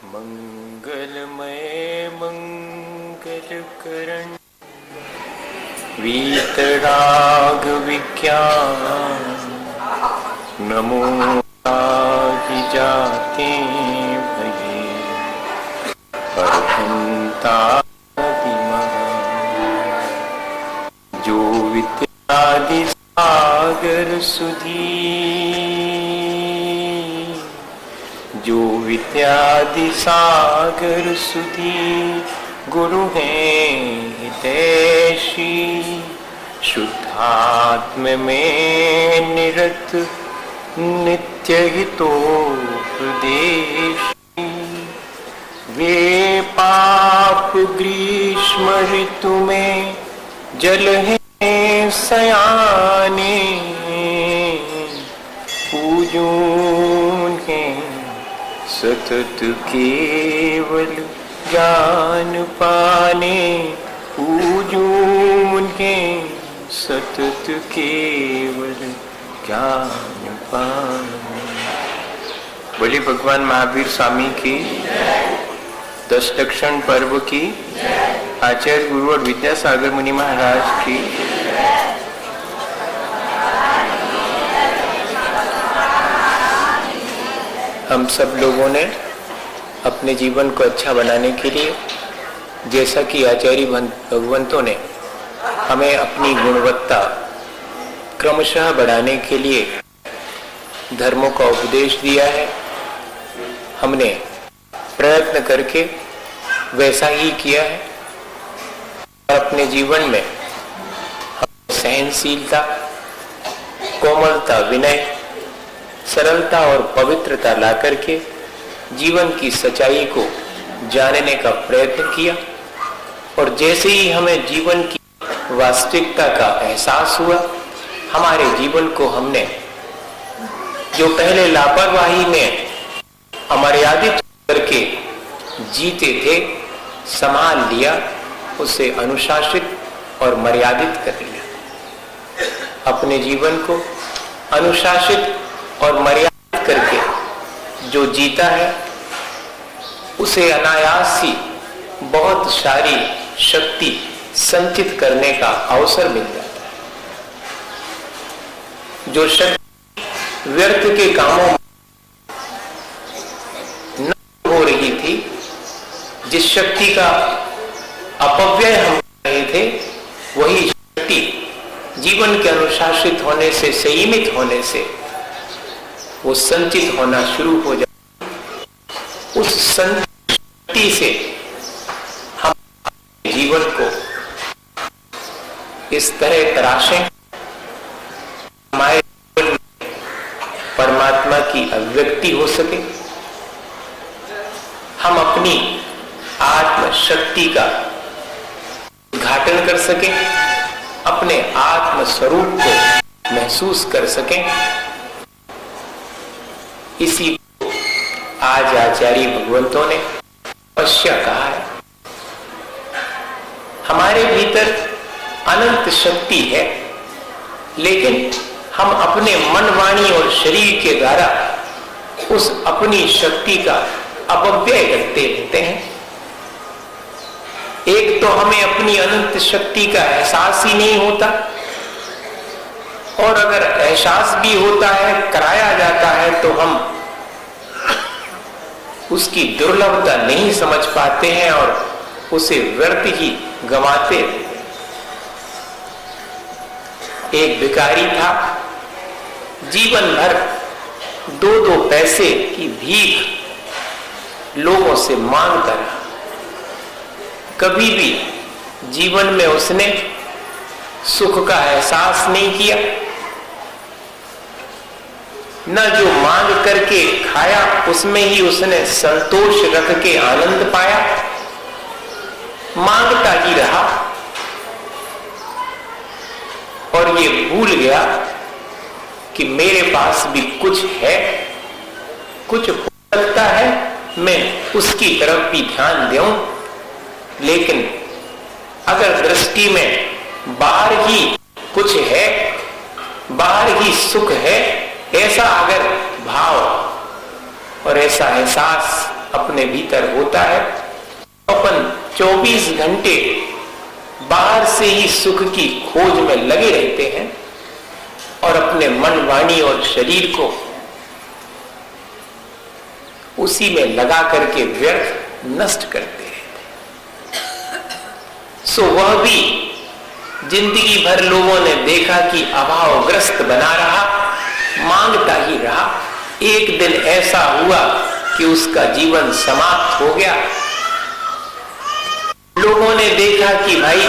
मंगलमय मंगलकरण वीतराग विज्ञान नमो आदि जाते भये परहंतादिमः जो विद्यादि सागर सुधी जो विद्यादि सागर सुधी गुरु हैं हितैषी शुद्धात्म में निरत नित्य हितोपदेशी वे पाप ग्रीष्म ऋतु में जल हैं सयाने पूजून हैं सतत केवल ज्ञान पाने पूजून हैं सतत केवल ज्ञान पाने। बोले भगवान महावीर स्वामी की 10 दक्षिण पर्व की आचार्य गुरु और विद्यासागर मुनि महाराज की हम सब लोगों ने अपने जीवन को अच्छा बनाने के लिए जैसा कि आचार्य भगवंतों ने हमें अपनी गुणवत्ता क्रमशः बढ़ाने के लिए धर्मों का उपदेश दिया है, हमने प्रयत्न करके वैसा ही किया है और अपने जीवन में सहनशीलता, कोमलता, विनय, सरलता और पवित्रता ला करके जीवन की सच्चाई को जानने का प्रयत्न किया। और जैसे ही हमें जीवन की वास्तविकता का एहसास हुआ, हमारे जीवन को हमने जो पहले लापरवाही में अमर्यादित करके जीते थे संभाल लिया, उसे अनुशासित और मर्यादित कर लिया। अपने जीवन को अनुशासित और मर्यादित करके जो जीता है उसे अनायास ही बहुत सारी शक्ति संचित करने का अवसर मिल जाता है। जो शक्ति व्यर्थ के कामों में न हो रही थी, जिस शक्ति का अपव्यय हम कर रहे थे, वही शक्ति जीवन के अनुशासित होने से, संयमित होने से वो संचित होना शुरू हो जाए। उस शक्ति से हम जीवन को इस तरह तराशें हमारे जीवन में परमात्मा की अभिव्यक्ति हो सके, हम अपनी आत्म शक्ति का उद्घाटन कर सकें, अपने आत्म स्वरूप को महसूस कर सकें। इसी को आज आचार्य भगवंतों ने तपस्या कहा है। हमारे भीतर अनंत शक्ति है, लेकिन हम अपने मन, वाणी और शरीर के द्वारा उस अपनी शक्ति का अपव्यय करते रहते हैं। एक तो हमें अपनी अनंत शक्ति का एहसास ही नहीं होता, और अगर एहसास भी होता है, कराया जाता है, तो हम उसकी दुर्लभता नहीं समझ पाते हैं और उसे व्यर्थ ही गंवाते। एक भिखारी था, जीवन भर 2-2 पैसे की भीख लोगों से मांगता रहा। कभी भी जीवन में उसने सुख का एहसास नहीं किया, न जो मांग करके खाया उसमें ही उसने संतोष रख के आनंद पाया, मांगता ही रहा और ये भूल गया कि मेरे पास भी कुछ है, कुछ हो सकता है मैं उसकी तरफ भी ध्यान दूं। लेकिन अगर दृष्टि में बाहर ही कुछ है, बाहर ही सुख है, ऐसा अगर भाव और ऐसा एहसास अपने भीतर होता है, अपन 24 घंटे बाहर से ही सुख की खोज में लगे रहते हैं और अपने मन, वाणी और शरीर को उसी में लगा करके व्यर्थ नष्ट करते हैं। सो वह भी जिंदगी भर लोगों ने देखा कि अभावग्रस्त बना रहा, मांगता ही रहा। एक दिन ऐसा हुआ कि उसका जीवन समाप्त हो गया। लोगों ने देखा कि भाई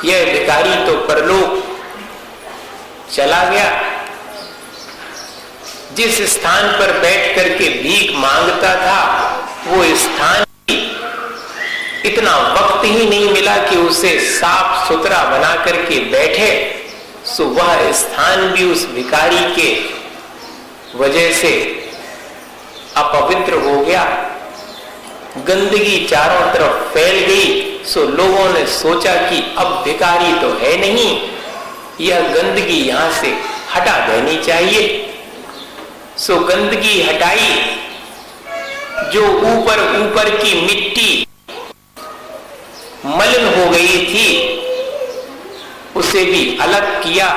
यह भिखारी तो परलोक चला गया। जिस स्थान पर बैठ करके भीख मांगता था वो स्थान इतना वक्त ही नहीं मिला कि उसे साफ सुथरा बना करके बैठे। सो वह स्थान भी उस भिखारी के वजह से अपवित्र हो गया। गंदगी चारों तरफ फैल गई। सो लोगों ने सोचा कि अब भिखारी तो है नहीं, यह गंदगी यहां से हटा देनी चाहिए। सो गंदगी हटाई, जो ऊपर ऊपर की मिट्टी मलिन हो गई थी उसे भी अलग किया।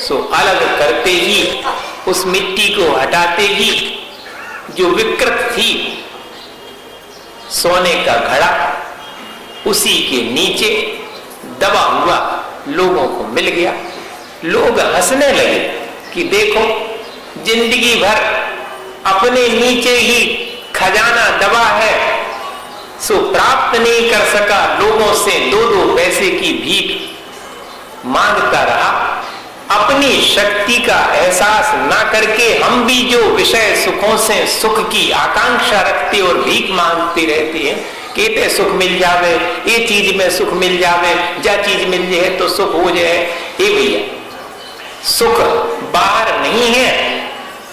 सो अलग करते ही, उस मिट्टी को हटाते ही जो विकृत थी सोने का घड़ा उसी के नीचे दबा हुआ लोगों को मिल गया। लोग हंसने लगे कि देखो, जिंदगी भर अपने नीचे ही खजाना दबा है, सो प्राप्त नहीं कर सका, लोगों से 2-2 पैसे की भीख मांगता रहा। अपनी शक्ति का एहसास ना करके हम भी जो विषय सुखों से सुख की आकांक्षा रखते और भीख मांगते रहते हैं, कहते सुख मिल जावे, ये चीज में सुख मिल जावे, जा चीज मिल जाए तो सुख हो जाए। ये भैया, सुख बाहर नहीं है,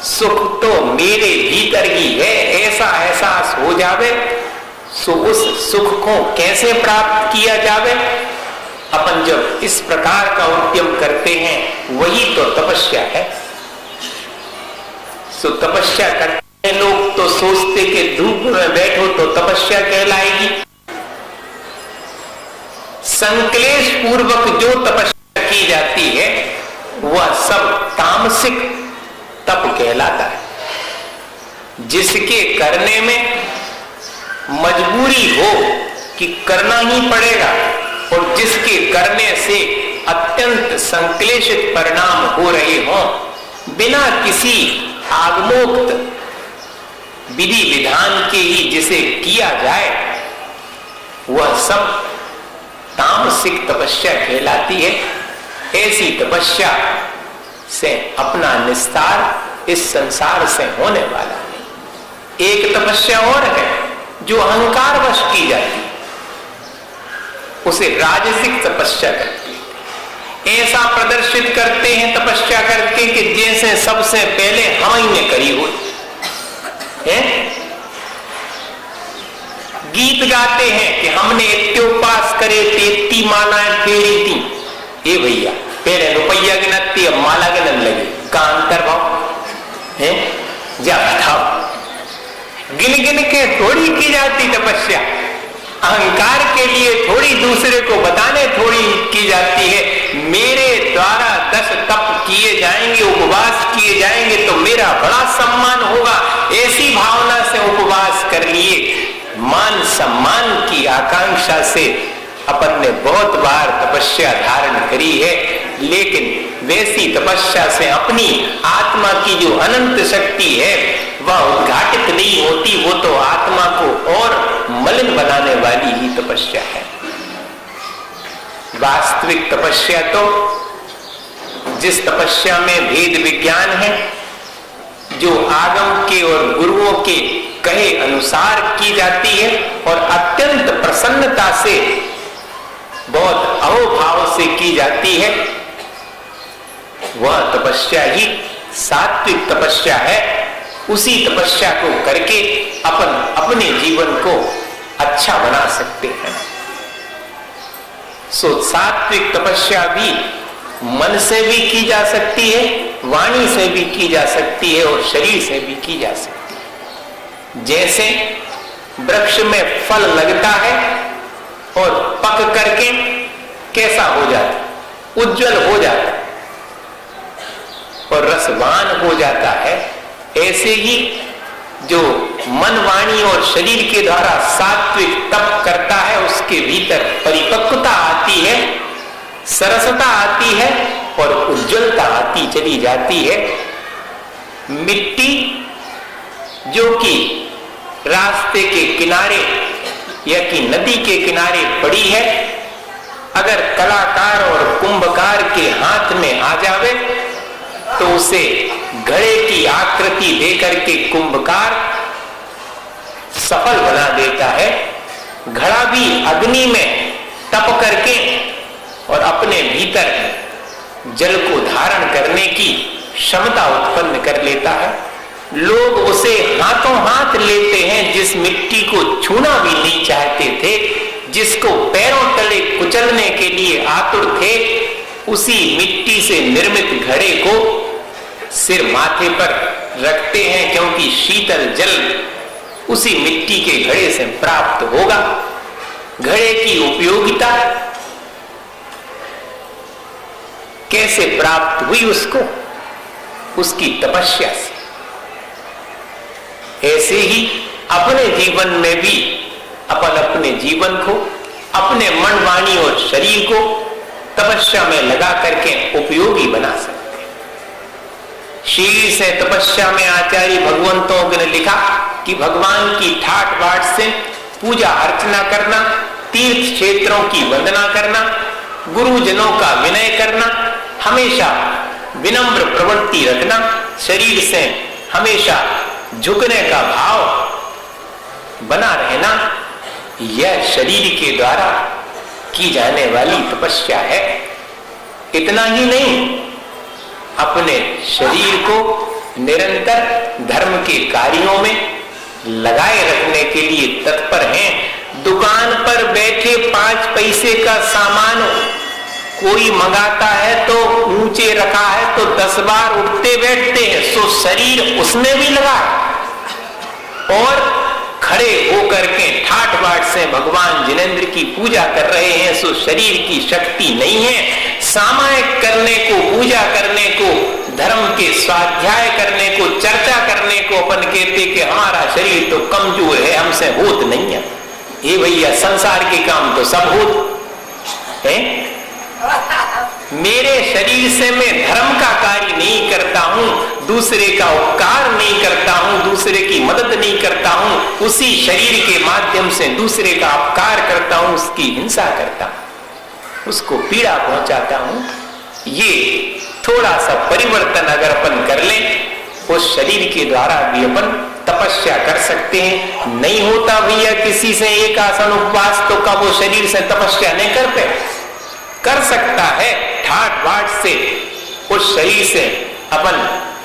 सुख तो मेरे भीतर ही है, ऐसा एहसास हो जावे। सो उस सुख को कैसे प्राप्त किया जावे? अपन जब इस प्रकार का उद्यम करते हैं वही तो तपस्या है। सो तपस्या करते हैं लोग तो सोचते कि धूप में बैठो तो तपस्या कहलाएगी। संक्लेश पूर्वक जो तपस्या की जाती है वह सब तामसिक तप कहलाता है। जिसके करने में मजबूरी हो कि करना ही पड़ेगा और जिसके करने से अत्यंत संक्लेशित परिणाम हो रहे हों, बिना किसी आगमोक्त विधि विधान के ही जिसे किया जाए, वह सब तामसिक तपस्या कहलाती है। ऐसी तपस्या से अपना निस्तार इस संसार से होने वाला नहीं। एक तपस्या और है जो अहंकार वश की जाती है, उसे राजसिक तपस्या करते हैं। ऐसा प्रदर्शित करते हैं तपस्या करके कि जैसे सबसे पहले हम ही ने करी हुई है। गीत गाते हैं कि हमने इत्योपास करे, 33 मालाएं फेरी थी। ये भैया, पहले रुपया गिनती, अब माला गिनन लगे, का अंतर भाव है? जा बताओ, गिन गिन के थोड़ी की जाती तपस्या, अहंकार के लिए थोड़ी, दूसरे को बताने थोड़ी की जाती है। मेरे द्वारा 10 तप किए जाएंगे, उपवास किए जाएंगे तो मेरा बड़ा सम्मान होगा, ऐसी भावना से उपवास कर लिए। मान सम्मान की आकांक्षा से अपन ने बहुत बार तपस्या धारण करी है, लेकिन वैसी तपस्या से अपनी आत्मा की जो अनंत शक्ति है वह उद्घाटित नहीं होती। वो तो आत्मा को और मलिन बनाने वाली ही तपस्या है। वास्तविक तपस्या तो जिस तपस्या में भेद विज्ञान है, जो आगम के और गुरुओं के कहे अनुसार की जाती है और अत्यंत प्रसन्नता से, बहुत अहोभाव से की जाती है, वह तपस्या ही सात्विक तपस्या है। उसी तपस्या को करके अपन अपने जीवन को अच्छा बना सकते हैं। सो सात्विक तपस्या भी मन से भी की जा सकती है, वाणी से भी की जा सकती है और शरीर से भी की जा सकती है। जैसे वृक्ष में फल लगता है और पक करके कैसा हो जाता, उज्जवल हो जाता और रसवान हो जाता है, ऐसे ही जो मन, वाणी और शरीर के द्वारा सात्विक तप करता है, उसके भीतर परिपक्वता आती है, सरसता आती है और उज्जवलता आती चली जाती है। मिट्टी जो कि रास्ते के किनारे या कि नदी के किनारे पड़ी है, अगर कलाकार और कुंभकार के हाथ में आ जावे तो उसे घड़े की आकृति देकर के कुंभकार सफल बना देता है। घड़ा भी अग्नि में तप करके और अपने भीतर जल को धारण करने की क्षमता उत्पन्न कर लेता है। लोग उसे हाथों हाथ लेते हैं, जिस मिट्टी को छूना भी नहीं चाहते थे, जिसको पैरों तले कुचलने के लिए आतुर थे, उसी मिट्टी से निर्मित घड़े को सिर माथे पर रखते हैं, क्योंकि शीतल जल उसी मिट्टी के घड़े से प्राप्त होगा। घड़े की उपयोगिता कैसे प्राप्त हुई उसको? उसकी तपस्या से। ऐसे ही अपने जीवन में भी अपन अपने जीवन को, अपने मन, वाणी और शरीर को तपस्या में लगा करके उपयोगी बना सकते। शील से तपस्या में आचार्य भगवंतों ने लिखा कि भगवान की ठाट बाट से पूजा अर्चना करना, तीर्थ क्षेत्रों की वंदना करना, गुरुजनों का विनय करना, हमेशा विनम्र प्रवृत्ति रखना, शरीर से हमेशा झुकने का भाव बना रहना, यह शरीर के द्वारा की जाने वाली तपस्या है। इतना ही नहीं, अपने शरीर को निरंतर धर्म के कार्यों में लगाए रखने के लिए तत्पर हैं। दुकान पर बैठे 5 पैसे का सामान कोई मंगाता है तो ऊंचे रखा है तो 10 बार उठते बैठते हैं, सो शरीर उसमें भी लगा और खड़े होकर के ठाट बाट से भगवान जिनेंद्र की पूजा कर रहे हैं, सो शरीर की शक्ति नहीं है। सामायिक करने को, पूजा करने को, धर्म के स्वाध्याय करने को, चर्चा करने को अपन कहते कि हमारा शरीर तो कमजोर है, हमसे होत नहीं है। ये भैया संसार के काम तो सब होत है। मेरे शरीर से मैं धर्म का कार्य नहीं करता हूं, दूसरे का उपकार नहीं करता हूं, दूसरे की मदद नहीं करता हूं, उसी शरीर के माध्यम से दूसरे का अपकार करता हूं, उसकी हिंसा करता हूं, उसको पीड़ा पहुंचाता हूं। ये थोड़ा सा परिवर्तन अगर अपन कर लें, उस शरीर के द्वारा भी अपन तपस्या कर सकते हैं। नहीं होता भैया किसी से एक आसन उपवास, तो कब वो शरीर से तपस्या नहीं करते? कर सकता है। ठाट बाट से उस शरीर से अपन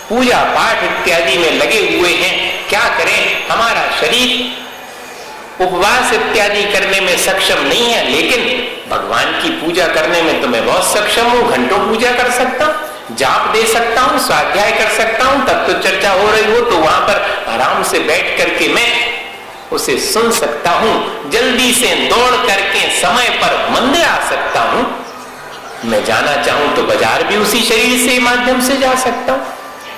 पूजा पाठ इत्यादि में लगे हुए हैं। क्या करें, हमारा शरीर उपवास इत्यादि करने में सक्षम नहीं है, लेकिन भगवान की पूजा करने में तो मैं बहुत सक्षम हूं। घंटों पूजा कर सकता हूं, जाप दे सकता हूं, स्वाध्याय कर सकता हूं। तब तो चर्चा हो रही हो तो वहां पर आराम से बैठ करके मैं उसे सुन सकता हूं। जल्दी से दौड़ करके समय पर मंदिर आ सकता हूं। मैं जाना चाहूं तो बाजार भी उसी शरीर से माध्यम से जा सकता हूं।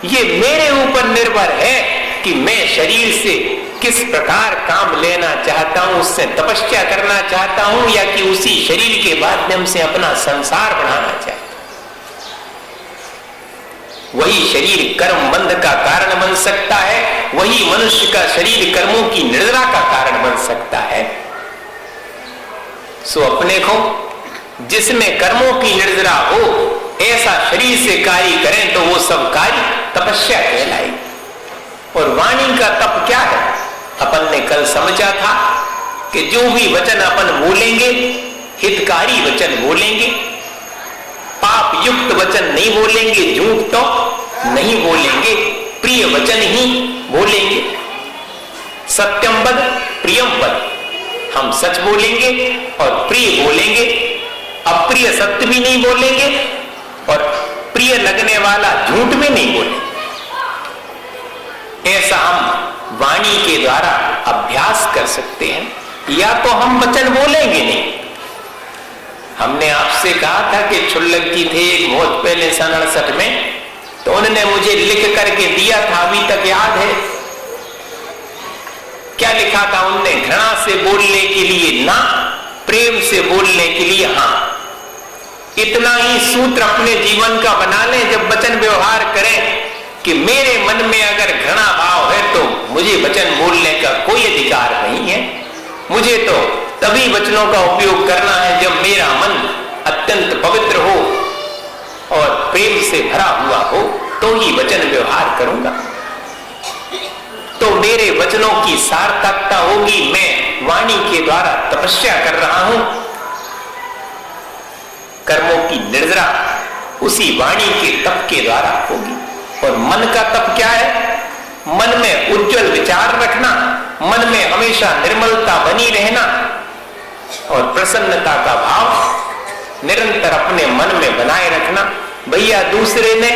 ये मेरे ऊपर निर्भर है कि मैं शरीर से किस प्रकार काम लेना चाहता हूं, उससे तपस्या करना चाहता हूं, या कि उसी शरीर के माध्यम से अपना संसार बढ़ाना चाहता हूं। वही शरीर कर्म बंध का कारण बन सकता है, वही मनुष्य का शरीर कर्मों की निर्जरा का कारण बन सकता है। सो अपने को जिसमें कर्मों की निर्जरा हो, ऐसा शरीर से कार्य करें तो वो सब कार्य तपस्या कहलाएगी। और वाणी का तप क्या है? अपन ने कल समझा था कि जो भी वचन अपन बोलेंगे, हितकारी वचन बोलेंगे, पाप युक्त वचन नहीं बोलेंगे, झूठ तो नहीं बोलेंगे, प्रिय वचन ही बोलेंगे। सत्यम वद प्रियम वद, हम सच बोलेंगे और प्रिय बोलेंगे, अप्रिय सत्य भी नहीं बोलेंगे और प्रिय लगने वाला झूठ भी नहीं बोलेंगे। ऐसा हम वाणी वाणी के द्वारा अभ्यास कर सकते हैं, या तो हम वचन बोलेंगे नहीं। हमने आपसे कहा था कि छुल्लक जी थे एक बहुत पहले सन 68 में, तो उन्होंने मुझे लिख करके दिया था, अभी तक याद है। क्या लिखा था उनने? घृणा से बोलने के लिए ना, प्रेम से बोलने के लिए हाँ। इतना ही सूत्र अपने जीवन का बना लें जब वचन व्यवहार करें कि मेरे मन में अगर घृणा भाव है तो मुझे वचन बोलने का कोई अधिकार नहीं है। मुझे तो तभी वचनों का उपयोग करना है जब मेरा मन अत्यंत पवित्र हो और प्रेम से भरा हुआ हो, तो ही वचन व्यवहार करूंगा। तो मेरे वचनों की सार्थकता होगी, मैं वाणी के द्वारा तपस्या कर रहा हूं। कर्मों की निर्जरा उसी वाणी के तप के द्वारा होगी। और मन का तप क्या है? मन में उज्जवल विचार रखना, मन में हमेशा निर्मलता बनी रहना और प्रसन्नता का भाव निरंतर अपने मन में बनाए रखना। भैया दूसरे ने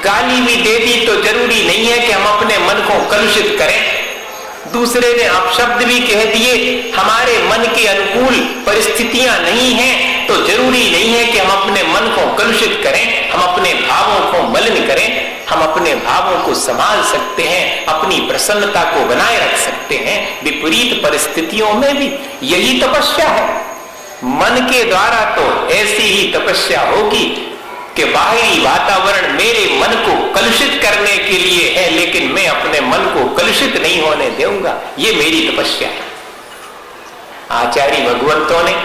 गाली भी दे दी तो जरूरी नहीं है कि हम अपने मन को कलुषित करें। दूसरे ने अपशब्द भी कह दिए, हमारे मन के अनुकूल परिस्थितियां नहीं हैं, तो जरूरी नहीं है कि हम अपने मन को कलुषित करें, हम अपने भावों को मलिन करें। हम अपने भावों को संभाल सकते हैं, अपनी प्रसन्नता को बनाए रख सकते हैं विपरीत परिस्थितियों में भी। यही तपस्या है। मन के द्वारा तो ऐसी ही तपस्या होगी कि बाहरी वातावरण मेरे मन को कलुषित करने के लिए है, लेकिन मैं अपने मन को कलुषित नहीं होने दूंगा। ये मेरी तपस्या है। आचार्य भगवंतों ने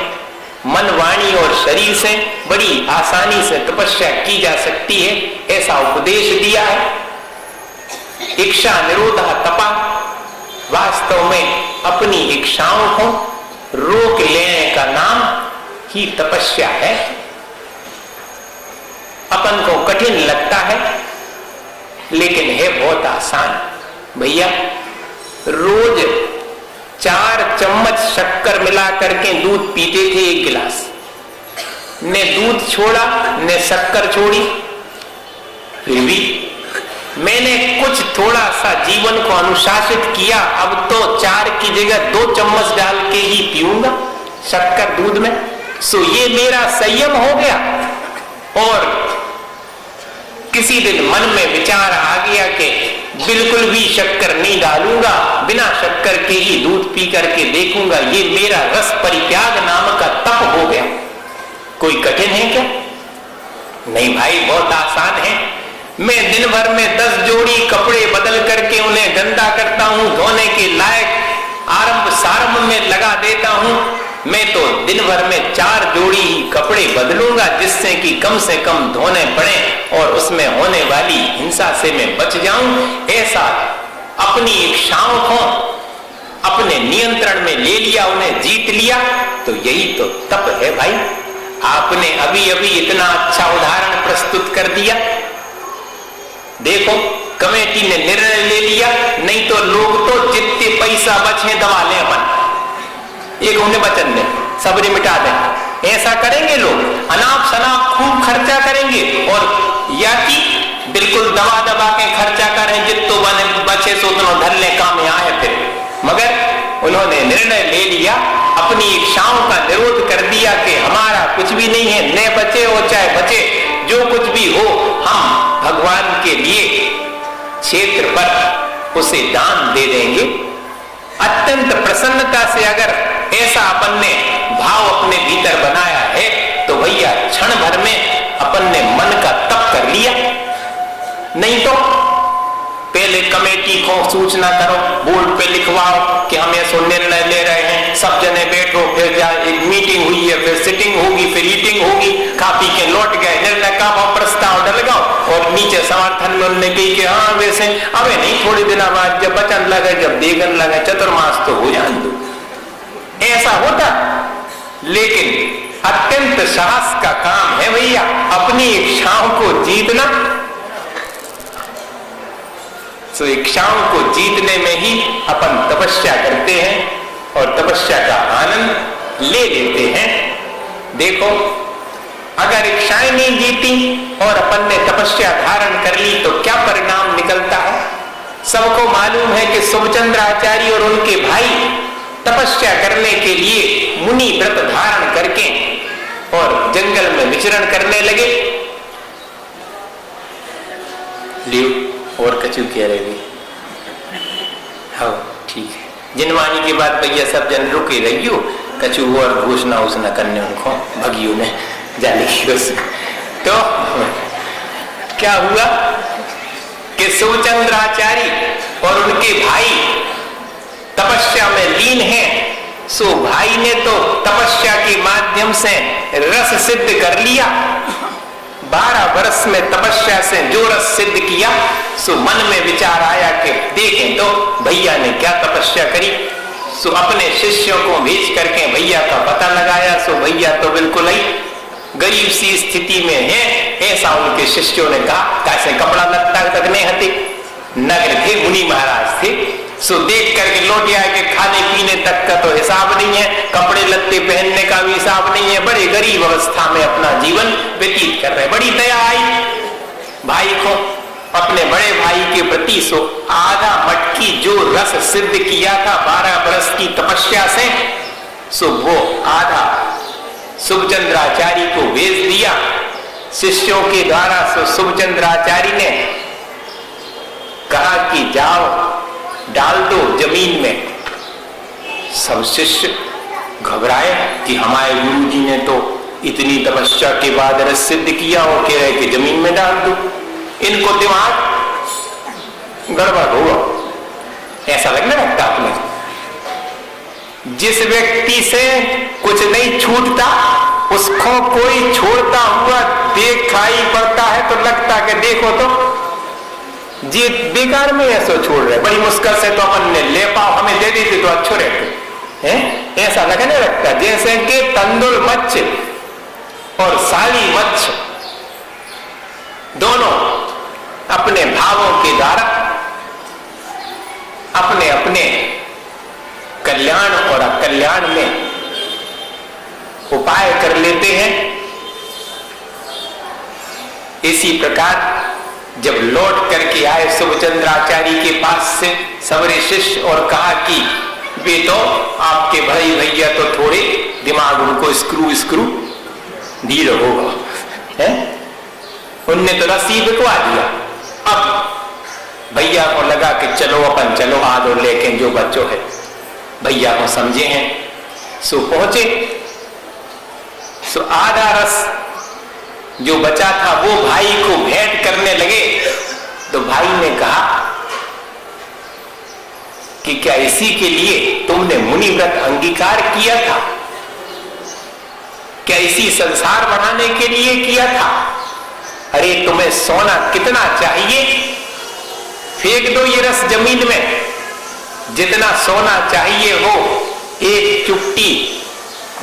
मन, वाणी और शरीर से बड़ी आसानी से तपस्या की जा सकती है, ऐसा उपदेश दिया है। इच्छा निरोधा तपा, वास्तव में अपनी इच्छाओं को रोक लेने का नाम ही तपस्या है। अपन को कठिन लगता है, लेकिन है बहुत आसान। भैया रोज 4 चम्मच शक्कर मिला करके दूध पीते थे, 1 गिलास। ने दूध छोड़ा, ने शक्कर छोड़ी। फिर भी मैंने कुछ थोड़ा सा जीवन को अनुशासित किया। अब तो 4 की जगह 2 चम्मच डाल के ही पीऊंगा शक्कर दूध में। सो ये मेरा संयम हो गया। और किसी दिन मन में विचार आ गया कि बिल्कुल भी शक्कर नहीं डालूंगा, बिना शक्कर के ही दूध पी करके देखूंगा। ये मेरा रस परित्याग नाम का तप हो गया। कोई कठिन है क्या? नहीं भाई, बहुत आसान है। मैं दिन भर में 10 जोड़ी कपड़े बदल करके उन्हें गंदा करता हूं, धोने के लायक आरंभ सारंभ में लगा देता हूं। मैं तो दिन भर में 4 जोड़ी ही कपड़े बदलूंगा, जिससे कि कम से कम धोने पड़े और उसमें होने वाली हिंसा से मैं बच जाऊं। ऐसा अपनी इच्छाओं को अपने नियंत्रण में ले लिया, उन्हें जीत लिया, तो यही तो तप है भाई। आपने अभी अभी इतना अच्छा उदाहरण प्रस्तुत कर दिया। देखो, कमेटी ने निर्णय ले लिया, नहीं तो लोग तो जितने पैसा बचे दबा लें अपन, एक उन्हें वचन दें, सबरी मिटा दें। ऐसा करेंगे लोग, अनाप शनाप खूब खर्चा करेंगे, और या कि बिल्कुल दबा दबा के खर्चा करें, जितो बचे सो उतना धर ले, काम आए फिर। मगर उन्होंने निर्णय ले लिया, अपनी इच्छाओं का निरोध कर दिया कि हमारा कुछ भी नहीं है, न बचे हो चाहे बचे, जो कुछ भी हो हम भगवान के लिए क्षेत्र पर उसे दान दे देंगे। अत्यंत प्रसन्नता से अगर ऐसा अपन ने भाव अपने भीतर बनाया है, तो भैया क्षण भर में अपन ने मन का तप कर लिया। नहीं तो पहले कमेटी को सूचना करो, बोर्ड पे लिखवाओ कि हम ऐसा निर्णय ले रहे हैं, सब जने बैठो, फिर एक मीटिंग हुई है, फिर सिटिंग होगी, फिर ईटिंग होगी, खा पी के लौट गए, निर्णय का प्रस्ताव डलगाओ, और नीचे समर्थन में उन्होंने कही कि हाँ वैसे अबे नहीं, थोड़ी दिन बाद जब बचन लगे, जब देगन लगे, चतुर्मास तो हो जान दो। ऐसा होता, लेकिन अत्यंत साहस का काम है भैया अपनी इच्छाओं को जीतना। तो इच्छाओं को जीतने में ही अपन तपस्या करते हैं और तपस्या का आनंद ले लेते हैं। देखो, अगर इच्छाएं नहीं जीती और अपन ने तपस्या धारण कर ली तो क्या परिणाम निकलता है? सबको मालूम है कि शुभचंद्राचार्य और उनके भाई तपस्या करने के लिए मुनि व्रत धारण करके और जंगल में विचरण करने लगे। लियो और कछु कह रहे, हाँ ठीक है। जिनवानी के बाद भैया सब जन रुके रहियो, कछु और घोषणा उसना करने उनको भगियो में जाने की। तो क्या हुआ कि सुचंद्राचार्य और उनके भाई तपस्या में लीन हैं। सो भाई ने तो तपस्या के माध्यम से रस सिद्ध कर लिया। 12 वर्ष में तपस्या से जो रस सिद्ध किया, सो मन में विचार आया कि देखें तो भैया ने क्या तपस्या करी। सो अपने शिष्यों को भेज करके भैया का पता लगाया। सो भैया तो बिल्कुल ही गरीब सी स्थिति में है, ऐसा उनके शिष्यों ने कहा। कैसे कपड़ा लत्ता तक नहीं हते, नगर थे, मुनि महाराज थे। सो देख करके लौट आए कि खाने पीने तक का तो हिसाब नहीं है, कपड़े लत्ते पहनने का भी हिसाब नहीं है, बड़े गरीब अवस्था में अपना जीवन व्यतीत कर रहे। बड़ी दया आई भाई को अपने बड़े भाई के प्रति। सो आधा मटकी जो रस सिद्ध किया था 12 वर्ष की तपस्या से, सो वो आधा सुभचंद्राचार्य को भेज दिया शिष्यों के द्वारा। सो सुभचंद्राचार्य ने कहा कि जाओ डाल दो जमीन में। सब शिष्य घबराए कि हमारे गुरु जी ने तो इतनी तपस्या के बाद रस सिद्ध किया और कह रहे कि जमीन में डाल दो। इनको दिमाग गड़बड़ होगा, ऐसा लगने लगता आपने। जिस व्यक्ति से कुछ नहीं छूटता उसको कोई छोड़ता हुआ दिखाई पड़ता है तो लगता कि देखो तो जी बेकार में ऐसा छोड़ रहे, बड़ी मुश्किल से तो अपन ने ले पाओ, हमें दे देते तो अच्छे रहते हैं। ऐसा लगने लगता जैसे कि तंदुल मच्छ और साली मच्छ दोनों अपने भावों के द्वारा अपने अपने कल्याण और अकल्याण में उपाय कर लेते हैं। इसी प्रकार जब लौट करके आए सुभचंद्राचार्य के पास से सवरे शिष्य और कहा कि वे तो आपके भाई भैया तो थोड़े दिमाग उनको स्क्रू धीरे होगा है, उनने तो रस्सी बिकवा दिया। अब भैया को लगा कि चलो अपन चलो आज और लेके जो बच्चों है भैया को समझे हैं। सो पहुंचे। सो आधा रस जो बचा था वो भाई को भेंट करने लगे। तो भाई ने कहा कि क्या इसी के लिए तुमने मुनि व्रत अंगीकार किया था? क्या इसी संसार बनाने के लिए किया था? अरे तुम्हें सोना कितना चाहिए, फेंक दो ये रस जमीन में। जितना सोना चाहिए हो एक चुट्टी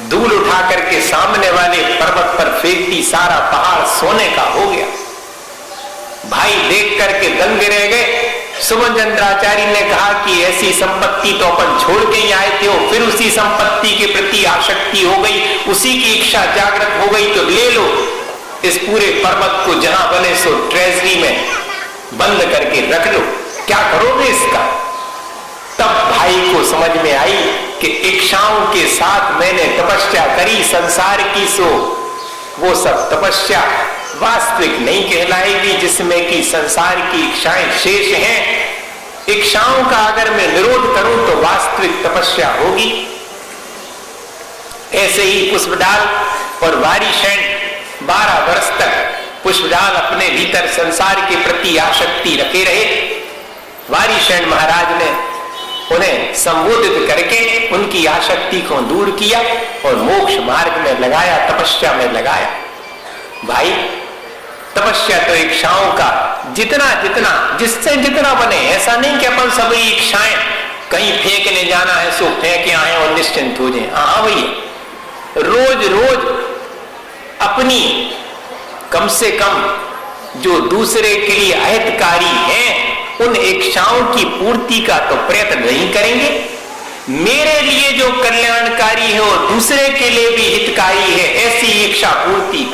धूल उठा करके सामने वाले पर्वत पर फेंक दी, सारा पहाड़ सोने का हो गया। भाई देख करके दंग रह गए। सुभचंद्राचार्य ने कहा कि ऐसी संपत्ति तो अपन छोड़ के ही आए थे, हो फिर उसी संपत्ति के प्रति आसक्ति हो गई, उसी की इच्छा जागृत हो गई, तो ले लो इस पूरे पर्वत को, जहां बने सो ट्रेजरी में बंद करके रख लो, क्या करोगे इसका? तब भाई को समझ में आई कि इच्छाओं के साथ मैंने तपस्या करी संसार की, सो वो सब तपस्या वास्तविक नहीं कहलाएगी, जिसमें कि संसार की इच्छाएं शेष हैं। इच्छाओं का अगर मैं निरोध करूं तो वास्तविक तपस्या होगी। ऐसे ही पुष्पडाल और वारिशैन 12 वर्ष तक पुष्पडाल अपने भीतर संसार के प्रति आसक्ति रखे रहे। वारिशैन महाराज ने उन्हें संबोधित करके उनकी आसक्ति को दूर किया और मोक्ष मार्ग में लगाया, तपस्या में लगाया। भाई तपस्या तो इच्छाओं का जितना जितना जिससे जितना बने, ऐसा नहीं कि अपन सभी इच्छाएं कहीं फेंकने जाना है सो फेंके आए और निश्चिंत हो जाए। हाँ भैया रोज रोज अपनी कम से कम जो दूसरे के लिए अहितकारी है उन इच्छाओं की पूर्ति का तो प्रयत्न नहीं करेंगे। मेरे लिए जो कल्याणकारी है और दूसरे के लिए भी हितकारी है, ऐसी इच्छा पूर्ति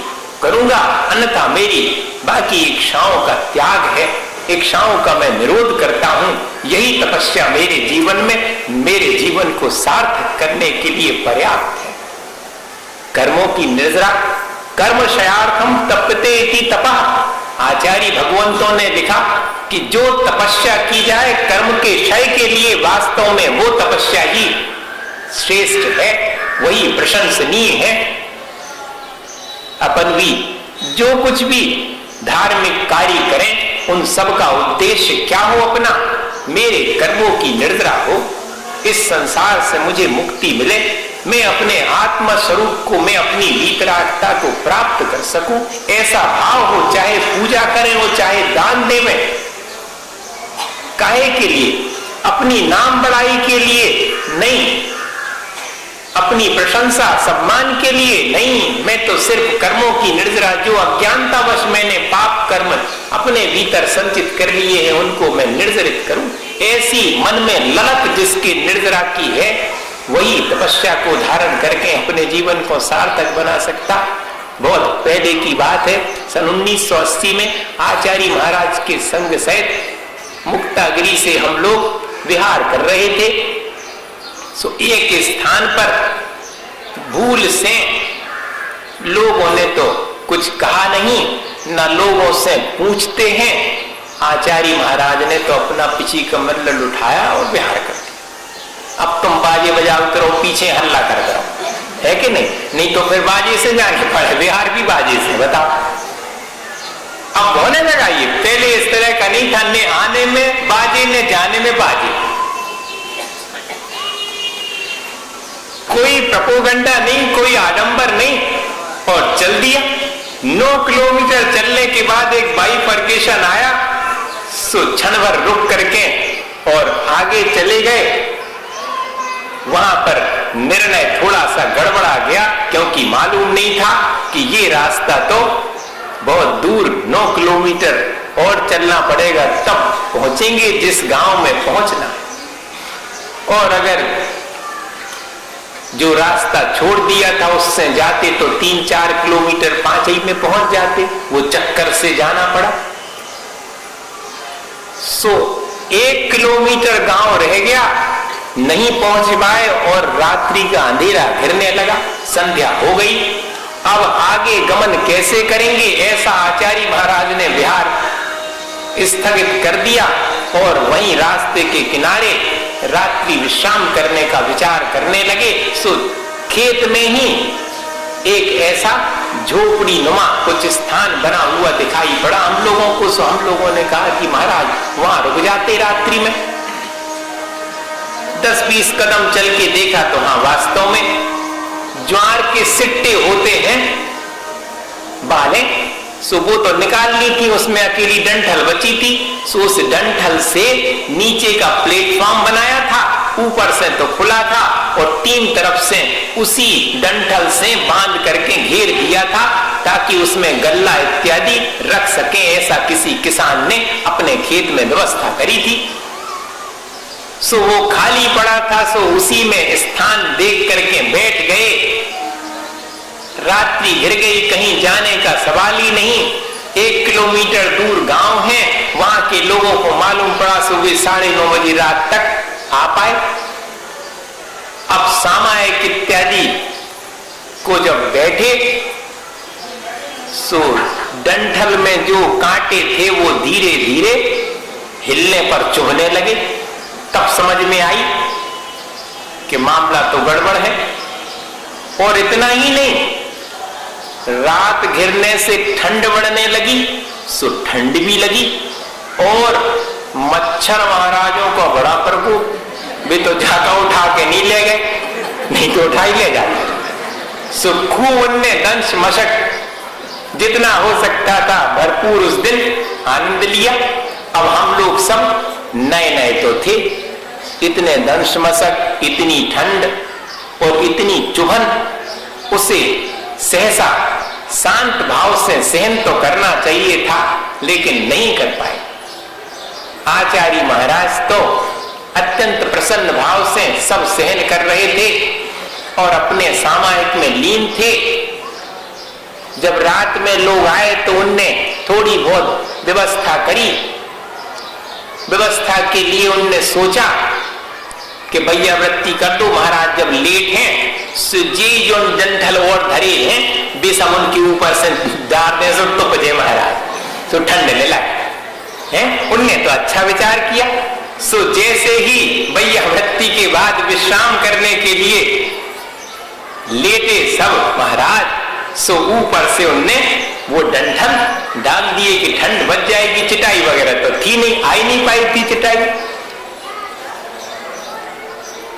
करूंगा, अन्यथा मेरी बाकी इच्छाओं का त्याग है। इच्छाओं का मैं निरोध करता हूं। यही तपस्या मेरे जीवन में मेरे जीवन को सार्थक करने के लिए पर्याप्त है। कर्मों की निर्जरा कर्मशयार्थम तपते इति तपः। आचार्य भगवंतों ने लिखा कि जो तपस्या की जाए कर्म के क्षय के लिए, वास्तव में वो तपस्या ही श्रेष्ठ है, वही प्रशंसनीय है। अपन भी जो कुछ भी धार्मिक कार्य करें, उन सब का उद्देश्य क्या हो? अपना मेरे कर्मों की निर्जरा हो, इस संसार से मुझे मुक्ति मिले, मैं अपने आत्मा स्वरूप को, मैं अपनी वीतरागता को प्राप्त कर सकूं, ऐसा भाव हो। चाहे पूजा करें हो, चाहे दान देवें, काहे के लिए? अपनी नाम बड़ाई के लिए नहीं, अपनी प्रशंसा सम्मान के लिए नहीं। मैं तो सिर्फ कर्मों की निर्जरा, जो अज्ञानतावश मैंने पाप कर्म अपने भीतर संचित कर लिए हैं, उनको मैं निर्जरित करूं। ऐसी मन में ललक जिसकी निर्जरा की है, वही तपस्या को धारण करके अपने जीवन को सार्थक बना सकता। बहुत पहले की बात है, सन 1980 में आचार्य महाराज के संग सहित मुक्तागिरी से हम लोग विहार कर रहे थे। सो एक स्थान पर भूल से लोगों ने तो कुछ कहा नहीं, ना लोगों से पूछते हैं। आचार्य महाराज ने तो अपना पिछी कमंडल उठाया और विहार कर दिया। अब तुम बाजे बजाओ करो, पीछे हल्ला कर करो, है कि नहीं? नहीं तो फिर बाजे से जाने पड़े, विहार भी बाजे से। बताओ, अब होने लगा ये। पहले इस तरह का नहीं था, ने आने में बाजे, ने जाने में बाजे। कोई प्रोपोगंडा नहीं, कोई आडंबर नहीं, और चल दिया। 9 किलोमीटर चलने के बाद एक बाइफर्केशन आया, सो क्षण भर रुक करके और आगे चले गए। वहां पर निर्णय थोड़ा सा गड़बड़ा गया, क्योंकि मालूम नहीं था कि ये रास्ता तो बहुत दूर 9 किलोमीटर और चलना पड़ेगा, तब पहुंचेंगे जिस गांव में पहुंचना। और अगर जो रास्ता छोड़ दिया था उससे जाते तो 3-4 किलोमीटर 5 ही में पहुंच जाते, वो चक्कर से जाना पड़ा। सो 1 किलोमीटर गांव रह गया, नहीं पहुंच पाए और रात्रि का अंधेरा घिरने लगा, संध्या हो गई। अब आगे गमन कैसे करेंगे? ऐसा आचार्य महाराज ने विहार स्थगित कर दिया और वहीं रास्ते के किनारे रात्रि विश्राम करने का विचार करने लगे। सो खेत में ही एक ऐसा झोपड़ी नुमा कुछ स्थान बना हुआ दिखाई पड़ा हम लोगों को। सो हम लोगों ने कहा कि महाराज वहां रुक जाते रात्रि में। 10-20 कदम चल के देखा तो हाँ, वास्तव में ज्वार के सिट्टे होते हैं बाले, सो वो तो निकाल ली थी, उसमें अकेली डंठल बची थी। सो उस डंठल से नीचे का प्लेटफॉर्म बनाया था, ऊपर से तो खुला था, और 3 तरफ से उसी डंठल से बांध करके घेर दिया था, ताकि उसमें गल्ला इत्यादि रख सके। ऐसा किसी किसान ने अपने खेत में व्यवस्था करी थी। सो वो खाली पड़ा था, सो उसी में स्थान देख करके बैठ गए। रात्रि घिर गई, कहीं जाने का सवाल ही नहीं। 1 किलोमीटर दूर गांव है, वहां के लोगों को मालूम पड़ा सुबह 9:30 बजे रात तक आ पाए। अब सामायिक इत्यादि को जब बैठे, सो डंठल में जो कांटे थे वो धीरे धीरे हिलने पर चुभने लगे। तब समझ में आई कि मामला तो गड़बड़ है। और इतना ही नहीं, रात घिरने से ठंड बढ़ने लगी, सो ठंड भी लगी। और मच्छर महाराजों का बड़ा प्रकोप, वे तो झाका उठा के नहीं ले गए, नहीं तो उठा ही ले जाते। सो खूब उनने दंश मशक जितना हो सकता था भरपूर उस दिन आनंद लिया। अब हम लोग सब नए नए तो थे, इतने दंश मशक, इतनी ठंड और इतनी चुभन, उसे सहसा शांत भाव से सहन तो करना चाहिए था, लेकिन नहीं कर पाए। आचार्य महाराज तो अत्यंत प्रसन्न भाव से सब सहन कर रहे थे और अपने सामायिक में लीन थे। जब रात में लोग आए तो उनने थोड़ी बहुत व्यवस्था करी व्यवस्था के लिए उनने सोचा कि भैया वृत्ति कर दो महाराज, जब लेट हैं जी जो डंठल और धरे हैं बेसम उनके ऊपर से डाल दे तो बजे महाराज तो ठंड ले लगे हैं। उनने तो अच्छा विचार किया। सो जैसे ही भैया वृत्ति के बाद विश्राम करने के लिए लेटे सब महाराज, सो ऊपर से उनने वो डंठल डाल दिए कि ठंड बच जाएगी। चटाई वगैरह तो थी नहीं, आई नहीं पाई थी चटाई।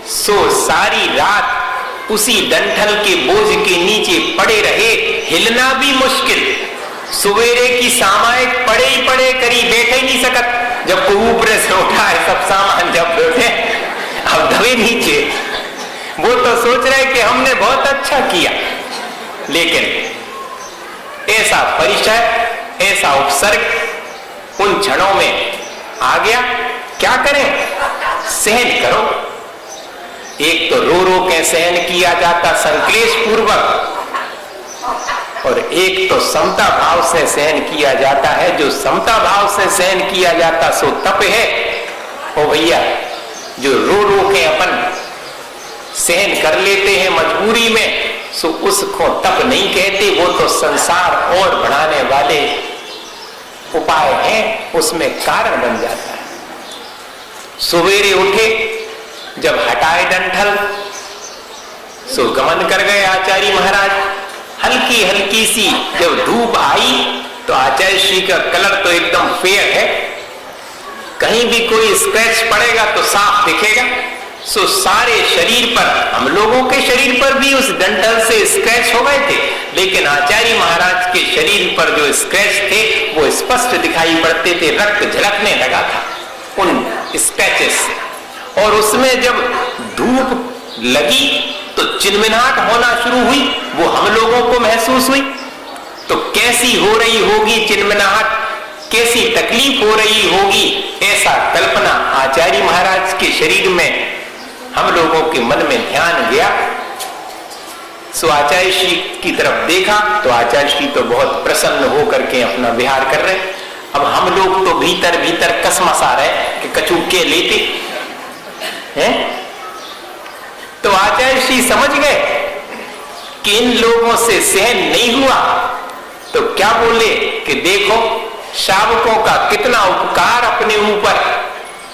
सो सारी रात उसी डंठल के बोझ के नीचे पड़े रहे, हिलना भी मुश्किल। सवेरे की सामायिक पड़े ही पड़े, करी बैठे ही नहीं सकत। जब कोई ऊपर से उठा है सब सामान जब बैठे अब दबे नीचे, वो तो सोच रहे कि हमने बहुत अच्छा किया। लेकिन ऐसा परिचय, ऐसा उपसर्ग उन क्षणों में आ गया। क्या करें? सहन करो। एक तो रो रो के सहन किया जाता संक्लेश पूर्वक, और एक तो समता भाव से सहन किया जाता है। जो समता भाव से सहन किया जाता सो तप है। ओ भैया, जो रो रो के अपन सहन कर लेते हैं मजबूरी में, सो उसको तप नहीं कहते। वो तो संसार और बढ़ाने वाले उपाय हैं, उसमें कारण बन जाता है। सवेरे उठे, जब हटाए डंठल, सो गमन कर गए आचार्य महाराज। हल्की हल्की सी जब धूप आई तो आचार्य श्री का कलर तो एकदम फेयर है, कहीं भी कोई स्क्रैच पड़ेगा तो साफ दिखेगा। सो सारे शरीर पर, हम लोगों के शरीर पर भी उस डंठल से स्क्रैच हो गए थे, लेकिन आचार्य महाराज के शरीर पर जो स्क्रैच थे वो स्पष्ट दिखाई पड़ते थे। रक्त झलकने लगा था उन स्क्रैचेस से। और उसमें जब धूप लगी तो चिनमिनाहट होना शुरू हुई, वो हम लोगों को महसूस हुई। तो कैसी हो रही होगी चिनमिनाहट, कैसी तकलीफ हो रही होगी, ऐसा कल्पना आचार्य महाराज के शरीर में हम लोगों के मन में ध्यान गया। सो आचार्य श्री की तरफ देखा तो आचार्य श्री तो बहुत प्रसन्न होकर के अपना विहार कर रहे। अब हम लोग तो भीतर भीतर कसमसा रहे कि कछु के लेते हैं। तो आचार्य श्री समझ गए कि इन लोगों से सहन नहीं हुआ, तो क्या बोले कि देखो शावकों का कितना उपकार अपने ऊपर,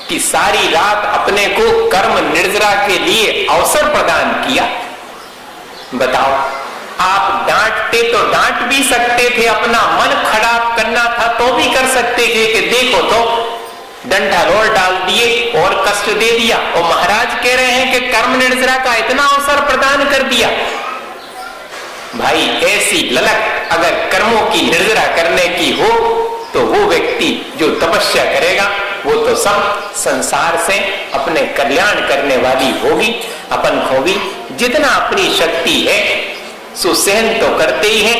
कि सारी रात अपने को कर्म निर्जरा के लिए अवसर प्रदान किया। बताओ, आप डांटते तो डांट भी सकते थे, अपना मन खराब करना था तो भी कर सकते थे कि देखो तो डंठल और डाल दिए और कष्ट दे दिया। और महाराज कह रहे हैं कि कर्म निर्जरा का इतना अवसर प्रदान कर दिया। भाई, ऐसी ललक अगर कर्मों की निर्जरा करने की हो तो वो व्यक्ति जो तपस्या करेगा वो तो सब संसार से अपने कल्याण करने वाली होगी। अपन को भी जितना अपनी शक्ति है सो सहन तो करते ही हैं।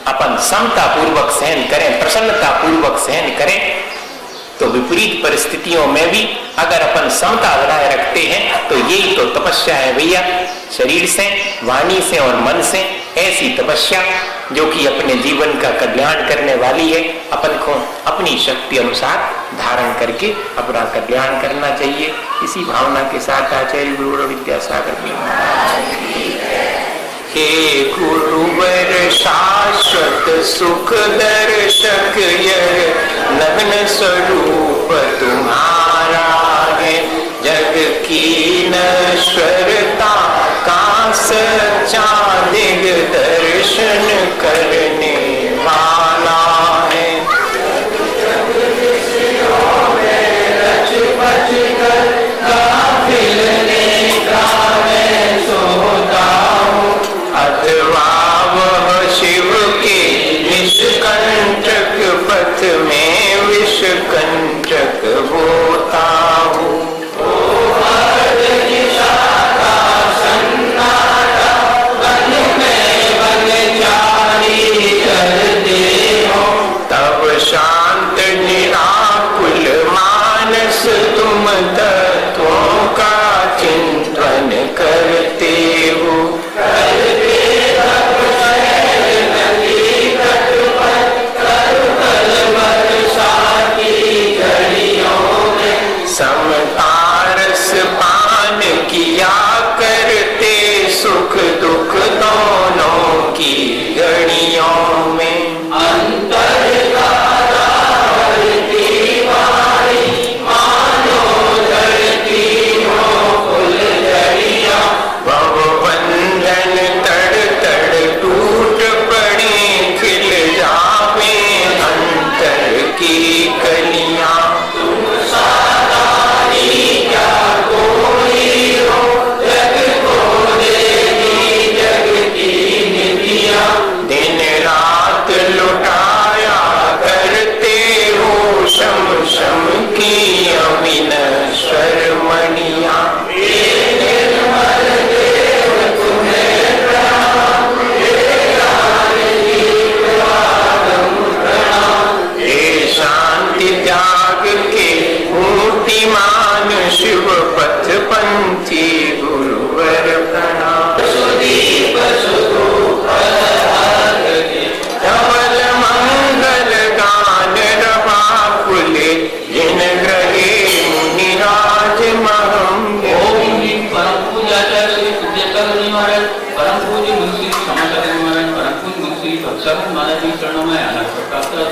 अपन समता पूर्वक सहन करें, प्रसन्नता पूर्वक सहन करें, तो विपरीत परिस्थितियों में भी अगर अपन समता बनाए रखते हैं तो यही तो तपस्या है भैया। शरीर से, वाणी से और मन से ऐसी तपस्या जो कि अपने जीवन का कल्याण करने वाली है। अपन को अपनी शक्ति अनुसार धारण करके अपना कल्याण करना चाहिए। इसी भावना के साथ आचार्य गुरु विद्यासागर हे गुरुवर शाश्वत सुख दर्शक, यह नग्न स्वरूप तुम्हारा है। जग की नश्वरता का सच्चा दिग दर्शन करने वाला है। अथवा वह शिव के निष्कंटक पथ में विषकंटक होता हूँ। तब शांत निराकुल मानस तुम शास्त्रार्थ